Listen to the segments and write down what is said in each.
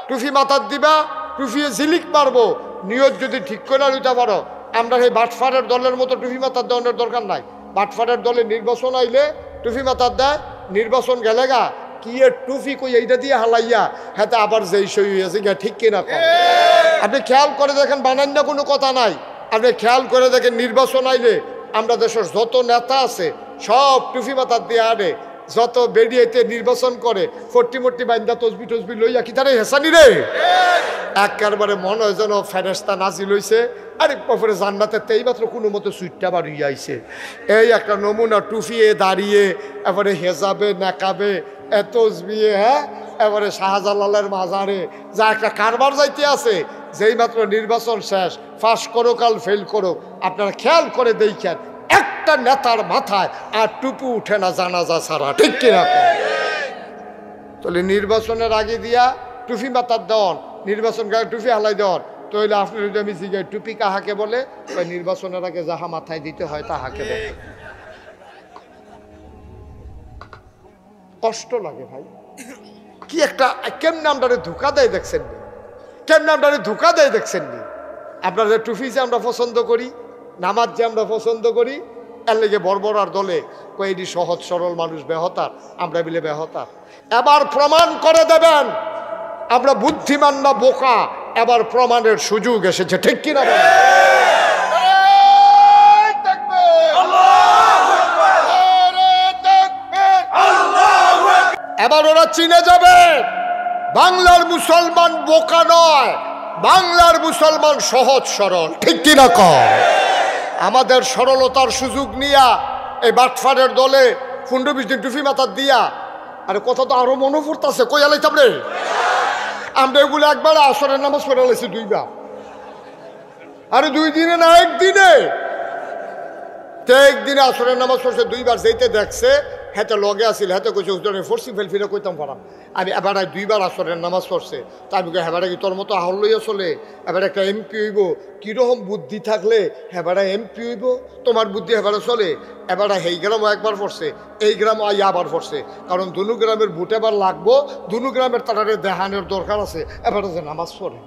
টুপি মাথার দিবা, টুপিয়ে ঝিলিক মারবো। নিয়ত যদি ঠিক করে লইতে পারো, আমরা এই বাটফারের দলের মতো টুপি মাথার দেওয়ার দরকার নাই। বাটফারের দলে নির্বাচন আইলে টুপি মাথার দেয়, নির্বাচন গেলে গা কি এর টুপি কই এইটা দিয়ে হালাইয়া হাতে আবার যেই সই হয়েছে গা, ঠিক কিনা? আপনি খেয়াল করে দেখেন, বানান না কোনো কথা নাই। আপনি খেয়াল করে দেখেন, নির্বাচন আইলে আমরা দেশের যত নেতা আছে সব টুপি মাথার দিয়ে আনে, যত বেরিয়েতে নির্বাচন করে ফট্টি মট্টি বাইন্দা তসবি টসবি লইয়া কি তারে হেসানি রে, একবারে মনে হয় যেন ফেরেস্তা নাজিল হইছে। আরে পরে জান্নাতের তেই মাত্র কোনো মতো সুইটটা বাড়িয়ে আইছে। এই একটা নমুনা, টুফিয়ে দাঁড়িয়ে এবারে হেজাবে নাকাবে তসবিয়ে, হ্যাঁ এবারে শাহজালালের মাজারে যা একটা কারবার যাইতে আছে। যেই মাত্র নির্বাচন শেষ, পাস করো কাল ফেল করো, আপনারা খেয়াল করে দেখেন একটা নেতার মাথায় আর টুপি উঠে না জানাজা ছাড়া, ঠিক কিনা? তাহলে নির্বাচনের আগে দিয়া টুপি মাথার দেওয়ান, নির্বাচন গায়ে টুপি হালাই দেওয়ান। তাহলে আপনি যদি আমি জিজ্ঞাসা টুপি কাহাকে বলে, ওই নির্বাচনের আগে যাহা মাথায় দিতে হয় তাহাকে বলে। কষ্ট লাগে ভাই, কি একটা কেমনে আমরা ধোকা দেয় দেখছেন নি, কেমনে আমরা ধোকা দেয় দেখছেন নি। আপনাদের টুপি যে আমরা পছন্দ করি, নামাজ যে আমরা পছন্দ করি, এর লেগে বর্বর আর দলে কয়েকটি সহজ সরল মানুষ বেহতার, আমরা বিলে বেহতার। এবার প্রমাণ করে দেবেন আমরা বুদ্ধিমান না বোকা, এবার প্রমাণের সুযোগ এসেছে, ঠিক কিনা? এবার ওরা চিনে যাবে বাংলার মুসলমান বোকা নয়, বাংলার মুসলমান সহজ সরল, ঠিক কিনা? আমাদের সরলতার সুযোগ নিয়া এই বাটফারের দলে 15-20 দিন টুপি মাথার দিয়া, আরে কথা তো আরো মনে পড়তেছে, কই আলাইতাম রে আমরা এগুলো। একবার আসরের নামাজ পড়ে আলাইছি 2 বার, আরে 2 দিনে না একদিনে, একদিনে আসরের নামাজ পড়ছে 2 বার। যেতে দেখছে হেতে লগে আসিল, হেতে কইছে ফরসি ফেল ফিরে কইতাম পারাম আমি, এবার 2 বার আসরের নামাজ পড়ছে। তা আমি হেবারে কি তোর মতো আহল লইয়া চলে, এবার একটা এমপি হইব, কিরকম বুদ্ধি থাকলে হেবারে এমপি হইব, তোমার বুদ্ধি হেবারে চলে। এবার এই গ্রামও একবার পড়ছে, এই গ্রামও আবার পড়ছে, কারণ দুনু গ্রামের ভোট এবার লাগবো, দুনু গ্রামের তারারে দেহানের দরকার আছে। এবারে যে নামাজ পড়ে,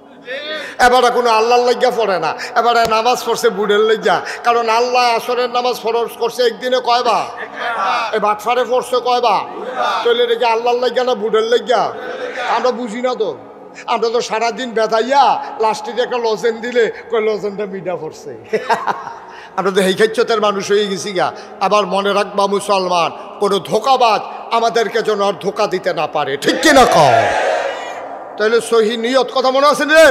এবারে কোনো আল্লাহর লাগিয়া পড়ে না, এবারে নামাজ পড়ছে বুড়ের লাগিয়া, কারণ আল্লাহ আসরের নামাজ ফরজ করছে একদিনে কয়বার, এই বাটফারে পড়ছে কয়বার, তৈলে রেখে আল্লাহর লাগিয়া না বুড়ের লাগিয়া? আমরা বুঝি না তো, আমরা তো সারাদিন বেতাইয়া লাস্টে একটা লজেন দিলে কই লজেনটা মিডা পড়ছে। আমরা তো এই খেচ্ছতের মানুষ হয়ে গেছি গা। আবার মনে রাখবা মুসলমান, কোনো ধোকাবাজ আমাদেরকে যেন আর ধোকা দিতে না পারে, ঠিক কিনা? তাহলে সহি নিয়ত কথা মনে আছে রে?